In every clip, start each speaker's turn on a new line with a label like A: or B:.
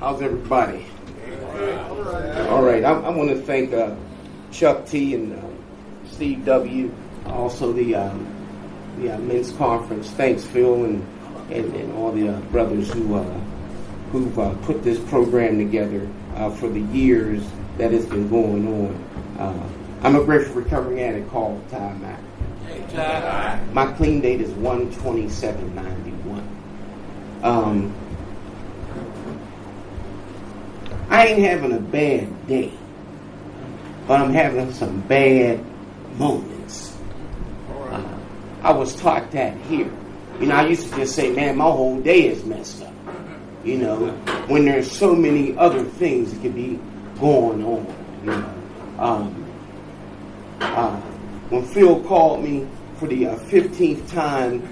A: How's everybody? All right. I want to thank Chuck T. and Steve W. Also the men's conference. Thanks, Phil, and all the brothers who've put this program together for the years that it's been going on. I'm a grateful recovering addict called Ty Mack. My clean date is 1/27/91. I ain't having a bad day, but I'm having some bad moments. I was taught that here. You know, I used to just say, man, my whole day is messed up. You know, when there's so many other things that could be going on. You know, when Phil called me for the 15th time,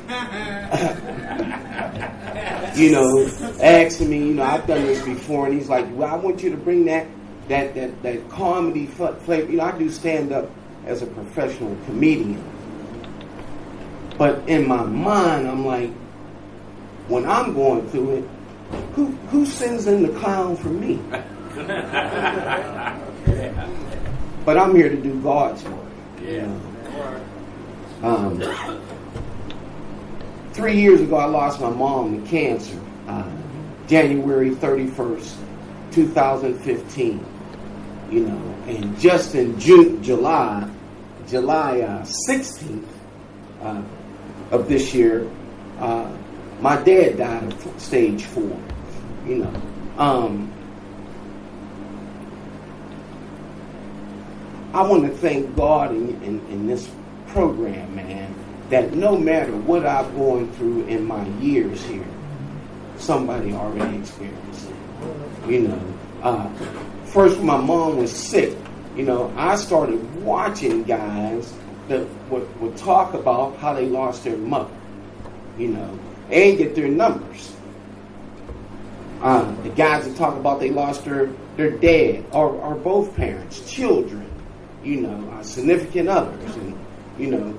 A: you know, asking me, you know, I've done this before, and he's like, well, I want you to bring that comedy flavor. You know, I do stand up as a professional comedian, but in my mind, I'm like, when I'm going through it, who sends in the clown for me? But I'm here to do God's work. Yeah. 3 years ago, I lost my mom to cancer. January 31st, 2015. You know, and just in July 16th of this year, my dad died of stage 4. You know, I want to thank God in this program, man, that no matter what I've gone through in my years here, somebody already experienced it. You know, first when my mom was sick, you know, I started watching guys that would talk about how they lost their mother, you know, and get their numbers. The guys that talk about they lost their dad or both parents, children, you know, significant others, and you know,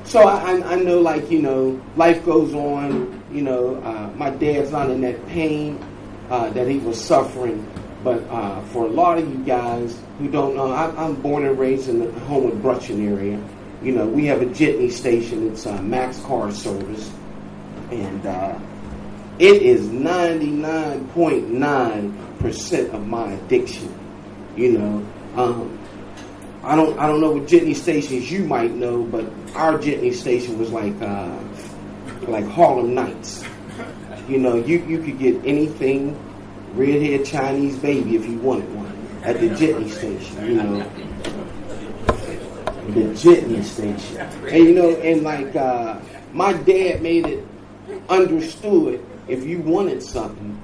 A: so I know, like, you know, life goes on. You know, my dad's not in that pain that he was suffering, but for a lot of you guys who don't know, I'm born and raised in the Homewood Brutchen area. You know, we have a jitney station. It's Max Car Service, and it is 99.9% of my addiction. You know, I don't know what jitney stations you might know, but our jitney station was like Harlem Nights. You know, you could get anything, redhead Chinese baby if you wanted one at the jitney station. You know, the jitney station, and you know, and like my dad made it understood if you wanted something,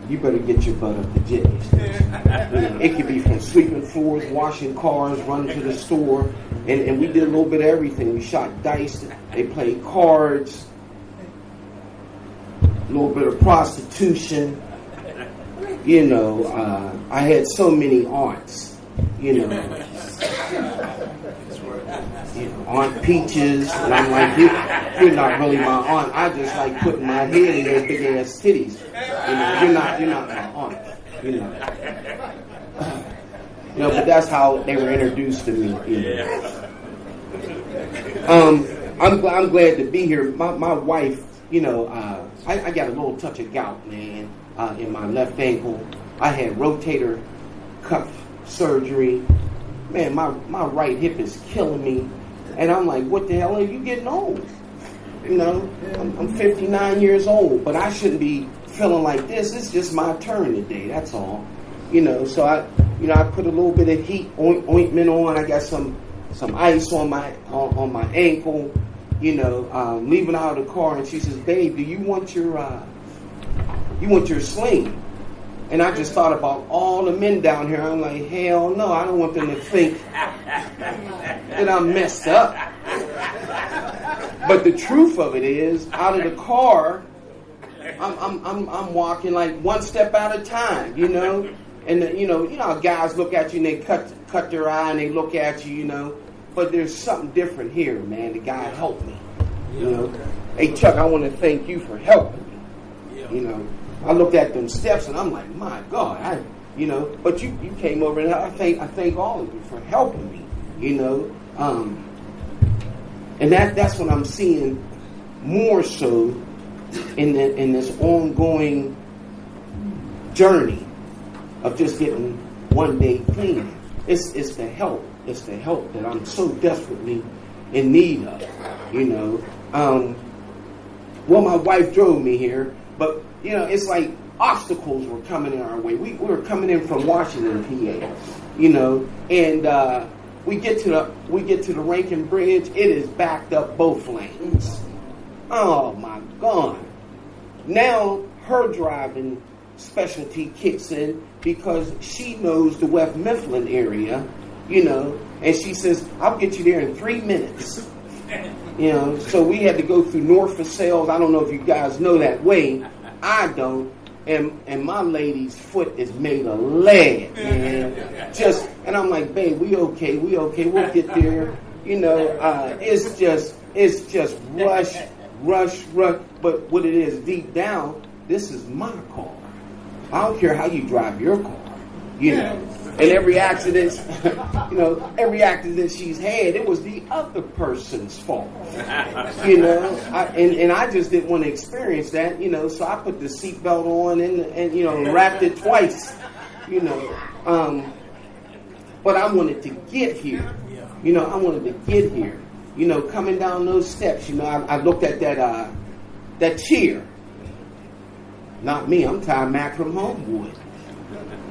A: you better get your butt up the jitney station. You know, it could be from sweeping floors, washing cars, running to the store, and we did a little bit of everything. We shot dice, they played cards, a little bit of prostitution. You know, I had so many aunts. You know, Aunt Peaches, and I'm like, you're not really my aunt. I just like putting my head in your big ass titties. You know, you're not my aunt. You know, but that's how they were introduced to me. You know. I'm glad to be here. My wife, you know, I got a little touch of gout, man, in my left ankle. I had rotator cuff surgery. Man, my right hip is killing me. And I'm like, what the hell are you getting old? You know, I'm 59 years old, but I shouldn't be feeling like this. It's just my turn today, that's all. You know, so I put a little bit of heat ointment on. I got some ice on my ankle. You know, leaving out of the car, and she says, "Babe, do you want your sling?" And I just thought about all the men down here. I'm like, hell no, I don't want them to think that I'm messed up. But the truth of it is, out of the car, I'm walking like one step at a time, you know. And you know how guys look at you and they cut their eye and they look at you, you know. But there's something different here, man. The guy helped me, you know. Hey Chuck, I want to thank you for helping me. You know, I looked at them steps and I'm like, my God, but you came over and I thank all of you for helping me. You know, and that's what I'm seeing more so in this ongoing journey of just getting one day clean. It's the help. It's the help that I'm so desperately in need of. You know, well, my wife drove me here, but you know, it's like obstacles were coming in our way. We were coming in from Washington, PA. You know, and we get to the Rankin Bridge. It is backed up both lanes. Oh my God! Now her driving specialty kicks in because she knows the West Mifflin area, you know, and she says, "I'll get you there in 3 minutes." You know, so we had to go through North Versailles. I don't know if you guys know that way. I don't. And my lady's foot is made of lead, man. And I'm like, babe, we okay, we'll get there. You know, it's just rush. But what it is, deep down, this is my car. I don't care how you drive your car. You know, and every accident she's had, it was the other person's fault. You know, and I just didn't want to experience that. You know, so I put the seatbelt on and you know, wrapped it twice. You know, but I wanted to get here. You know, I wanted to get here. You know, coming down those steps. You know, I looked at that chair. Not me. I'm Ty Mac from Homewood.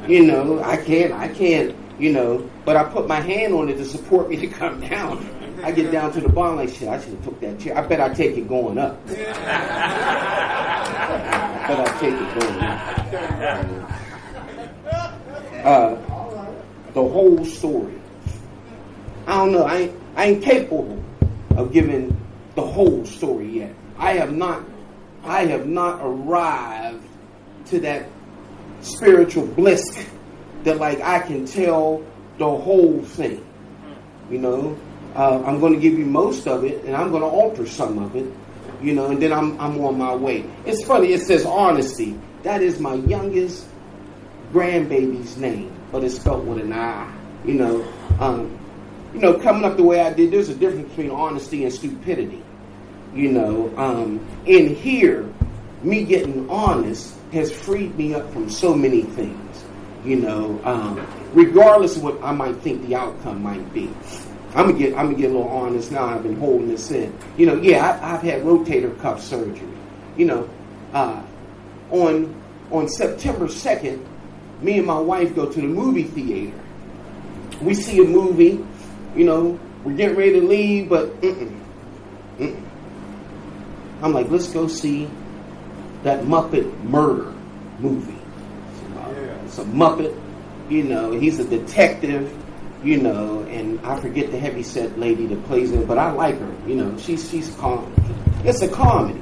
A: You know, I can't, you know, but I put my hand on it to support me to come down. I get down to the bottom like, shit, I should have took that chair. I bet I take it going up. I bet I take it going up. The whole story. I don't know. I ain't capable of giving the whole story yet. I have not arrived to that spiritual bliss that like I can tell the whole thing. You know, I'm going to give you most of it, and I'm going to alter some of it. You know, and then I'm on my way. It's funny. It says honesty. That is my youngest grandbaby's name, but it's spelled with an I. You know, coming up the way I did, there's a difference between honesty and stupidity. You know, in here, me getting honest has freed me up from so many things. You know, regardless of what I might think the outcome might be. I'm gonna get a little honest now. I've been holding this in. You know, yeah, I've had rotator cuff surgery. You know, on September 2nd, me and my wife go to the movie theater. We see a movie. You know, we're getting ready to leave, but I'm like, let's go see that Muppet murder movie. It's a Muppet, you know, he's a detective, you know, and I forget the heavyset lady that plays it, but I like her, you know, she's calm. It's a comedy.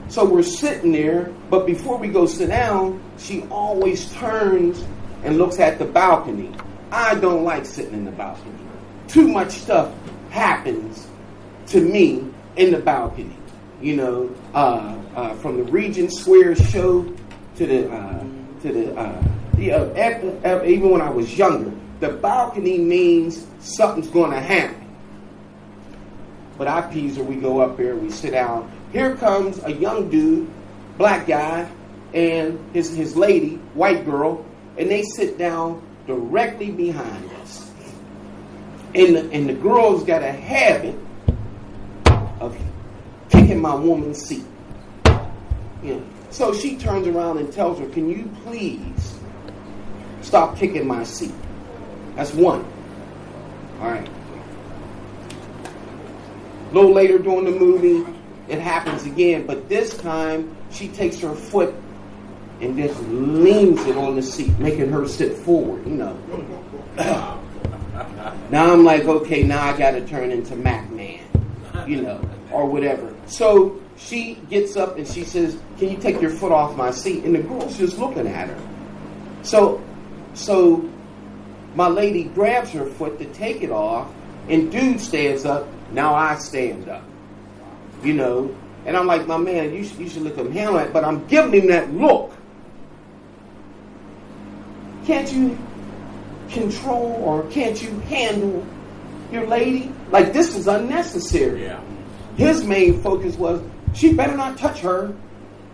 A: So we're sitting there, but before we go sit down, she always turns and looks at the balcony. I don't like sitting in the balcony. Too much stuff happens to me in the balcony. You know, from the Regent Square show to even when I was younger, the balcony means something's going to happen. But I peas her, we go up there, we sit down. Here comes a young dude, black guy, and his lady, white girl, and they sit down directly behind us. And the girl's got a habit of kicking my woman's seat. You know, so she turns around and tells her, "Can you please stop kicking my seat?" That's one. All right. A little later during the movie, it happens again, but this time she takes her foot and just leans it on the seat, making her sit forward, you know. Now I'm like, okay, now I got to turn into Mac Man, you know, or whatever. So she gets up and she says, "Can you take your foot off my seat?" And the girl's just looking at her. So my lady grabs her foot to take it off, and dude stands up. Now I stand up, you know. And I'm like, my man, you should let them handle it. But I'm giving him that look. Can't you control or can't you handle your lady? Like, this is unnecessary.
B: Yeah.
A: His main focus was, she better not touch her.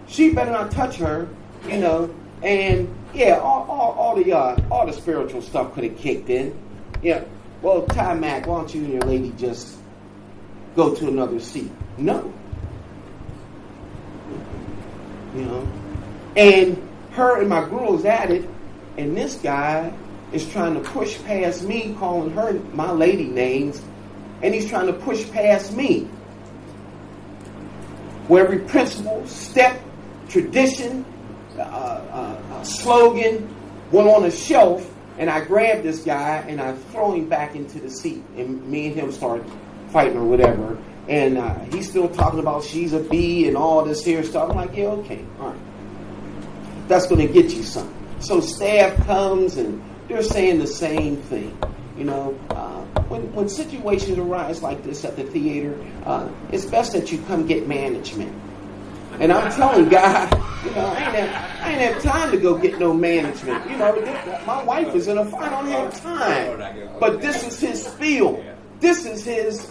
A: She better not touch her, you know. And yeah, all the spiritual stuff could have kicked in. Yeah. Well, Ty Mac, why don't you and your lady just go to another seat? No. You know. And her and my girl's at it, and this guy is trying to push past me, calling her my lady names, and he's trying to push past me. Where every principle, step, tradition, slogan went on a shelf, and I grabbed this guy and I throw him back into the seat, and me and him start fighting or whatever. And he's still talking about she's a bee and all this here stuff. I'm like, yeah, okay, all right. That's going to get you something. So staff comes and they're saying the same thing. You know, when situations arise like this at the theater, it's best that you come get management. And I'm telling God, you know, I ain't have time to go get no management. You know, my wife is in a fight. I don't have time. But this is his spiel. This is his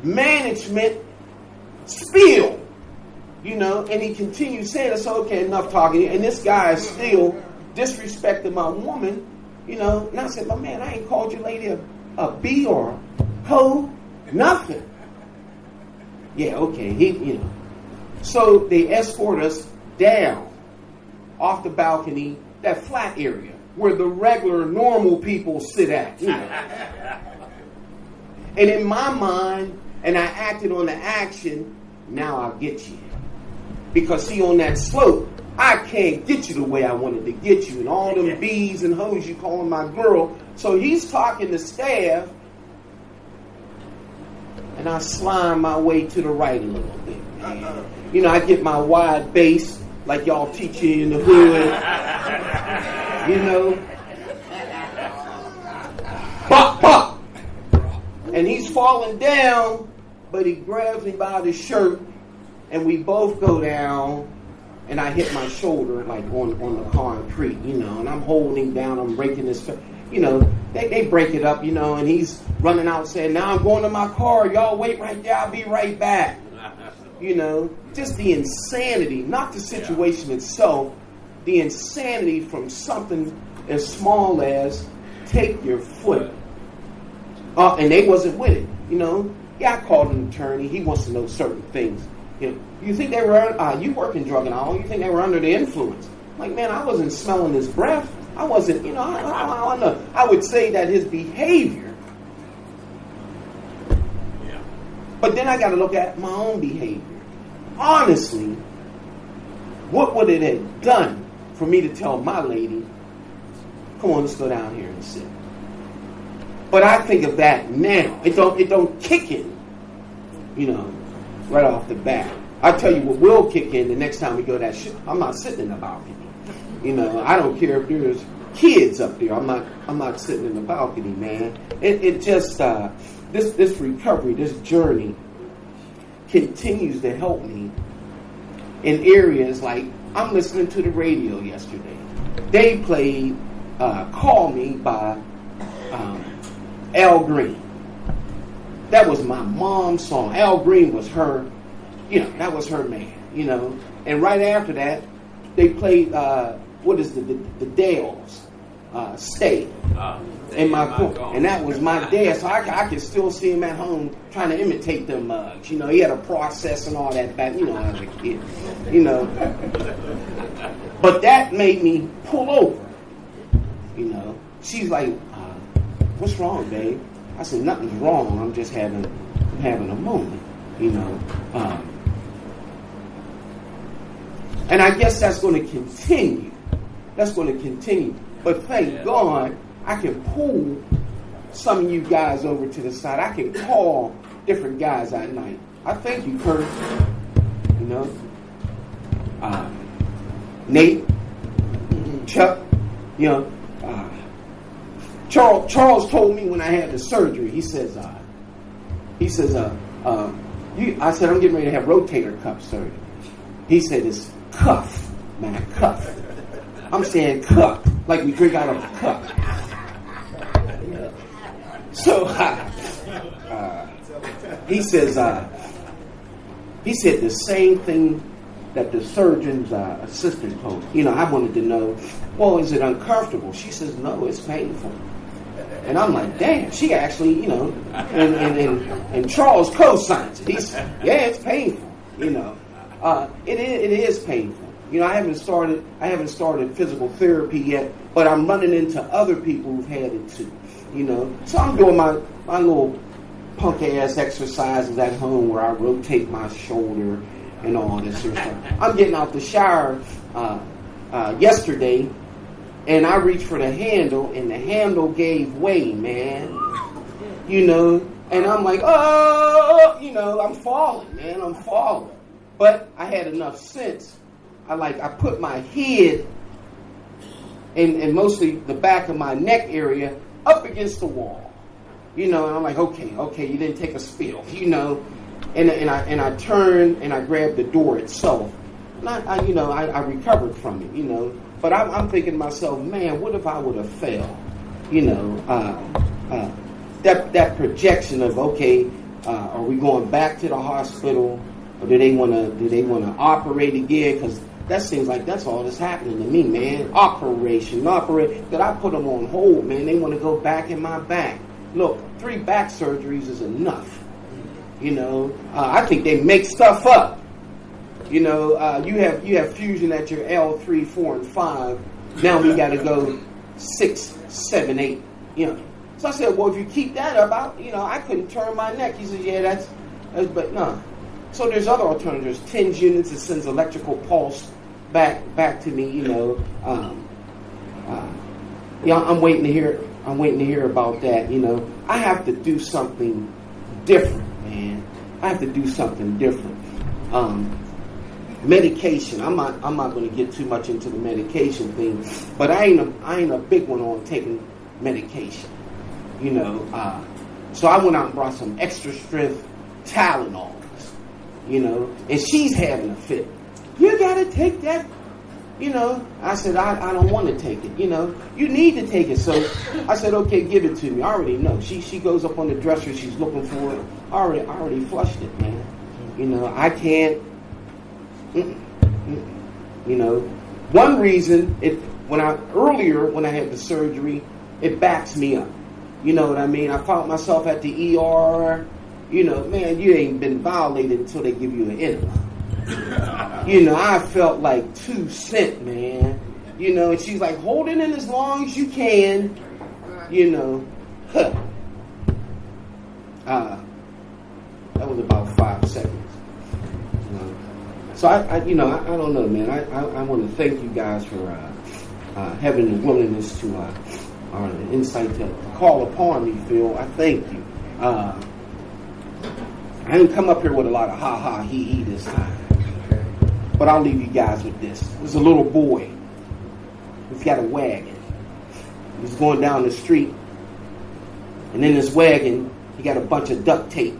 A: management spiel. You know, and he continues saying, it's okay, enough talking. And this guy is still disrespecting my woman. You know, and I said, my man, I ain't called your lady a bee or a hoe, nothing. Yeah, okay, you know. So they escort us down off the balcony, that flat area where the regular, normal people sit at. You know. And in my mind, and I acted on the action, now I'll get you. Because see, on that slope, I can't get you the way I wanted to get you. And all them bees and hoes you calling my girl. So he's talking to staff. And I slime my way to the right a little bit. You know, I get my wide base like y'all teach you in the hood. You know. Bop, bop. And he's falling down, but he grabs me by the shirt. And we both go down. And I hit my shoulder like on the concrete, you know, and I'm holding him down, I'm breaking his, you know, they break it up, you know, and he's running out saying, now I'm going to my car, y'all wait right there, I'll be right back. You know, just the insanity, not the situation itself, the insanity from something as small as take your foot. And they wasn't with it, you know. Yeah, I called an attorney, he wants to know certain things. You know, you think they were, you work in drug and alcohol, you think they were under the influence. Like, man, I wasn't smelling his breath. I wasn't, you know, I would say that his behavior. Yeah. But then I got to look at my own behavior. Honestly, what would it have done for me to tell my lady, come on, let's go down here and sit. But I think of that now. It don't kick in, you know, right off the bat. I tell you what will kick in the next time we go that shit. I'm not sitting in the balcony. You know, I don't care if there's kids up there. I'm not sitting in the balcony, man. It just this recovery, this journey continues to help me in areas like I'm listening to the radio yesterday. They played "Call Me" by Al Green. That was my mom's song. Al Green was her, you know, that was her man, you know. And right after that, they played, the Dales, Stay, in my court. And that was my dad, so I could still see him at home trying to imitate them mugs. You know, he had a process and all that back, you know, as a kid, you know. But that made me pull over, you know. She's like, what's wrong, babe? I said, nothing's wrong. I'm just having a moment, you know. And I guess that's going to continue. That's going to continue. But thank God, I can pull some of you guys over to the side. I can call different guys at night. I thank you, Kurt. You know, Nate, Chuck. You know. Charles told me when I had the surgery, he says, I said, I'm getting ready to have rotator cuff surgery. He said, it's cuff, man, cuff. I'm saying cup, like we drink out of a cup. So he said the same thing that the surgeon's assistant told me. You know, I wanted to know, well, is it uncomfortable? She says, no, it's painful. And I'm like, damn, she actually, you know, and Charles co-signs it. He said, yeah, it's painful, you know. It is painful. You know, I haven't started physical therapy yet, but I'm running into other people who've had it too. You know, so I'm doing my little punk ass exercises at home where I rotate my shoulder and all this sort of stuff. I'm getting out the shower yesterday, and I reached for the handle, and the handle gave way, man. You know, and I'm like, oh, you know, I'm falling, man, I'm falling. But I had enough sense. I put my head and mostly the back of my neck area up against the wall, you know. And I'm like, okay, you didn't take a spill, you know. And I turned and I grabbed the door itself, and I recovered from it, you know. But I'm thinking to myself, man, what if I would have fell, you know? That projection of are we going back to the hospital, or do they want to operate again? Because that seems like that's all that's happening to me, man. Operation. That I put them on hold, man. They want to go back in my back. Look, 3 back surgeries is enough. You know, I think they make stuff up. You know, you have fusion at your L3, 4, and 5. Now we got to go 6, 7, 8. You know. So I said, well, if you keep that up, I couldn't turn my neck. He says, yeah, that's but no. So there's other alternatives. 10 units that sends electrical pulse back to me, you know. I'm waiting to hear about that, you know. I have to do something different, man. I have to do something different. Medication. I'm not going to get too much into the medication thing, but I ain't a big one on taking medication, you know. So I went out and brought some extra strength Tylenol, you know, and she's having a fit. You gotta take that, you know. I said, I don't want to take it, you know. You need to take it. So I said, okay, give it to me. I already know. She goes up on the dresser, she's looking for it. I already flushed it, man. You know, I can't, you know. One reason, when I had the surgery, it backs me up. You know what I mean? I found myself at the ER. You know, man, you ain't been violated until they give you an enema. You know, I felt like 2 cents, man. You know, and she's like, hold it in as long as you can. You know, that was about 5 seconds. You know? So I don't know, man. I want to thank you guys for having the willingness to or the insight to call upon me, Phil. I thank you. I didn't come up here with a lot of ha-ha, he-he this time. But I'll leave you guys with this. There's a little boy. He's got a wagon. He's going down the street. And in this wagon, he got a bunch of duct tape.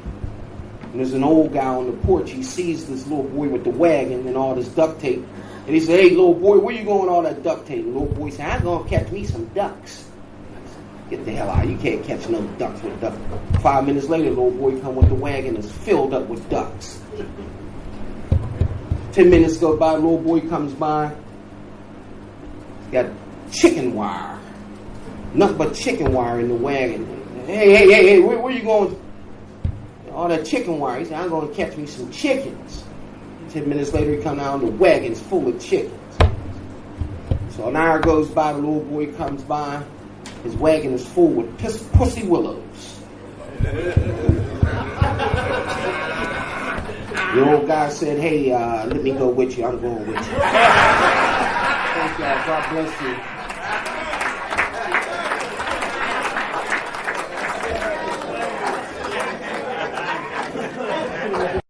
A: And there's an old guy on the porch. He sees this little boy with the wagon and all this duct tape. And he said, hey, little boy, where you going with all that duct tape? And the little boy said, I'm going to catch me some ducks. Get the hell out. You can't catch no ducks with ducks. 5 minutes later, the little boy come with the wagon that's filled up with ducks. 10 minutes go by, the little boy comes by. He's got chicken wire. Nothing but chicken wire in the wagon. Hey, where you going? All that chicken wire. He said, I'm going to catch me some chickens. 10 minutes later, he come down, the wagon's full of chickens. So an hour goes by, the little boy comes by. His wagon is full with pussy willows. The old guy said, hey, let me go with you. I'm going with you. Thank y'all. God bless you.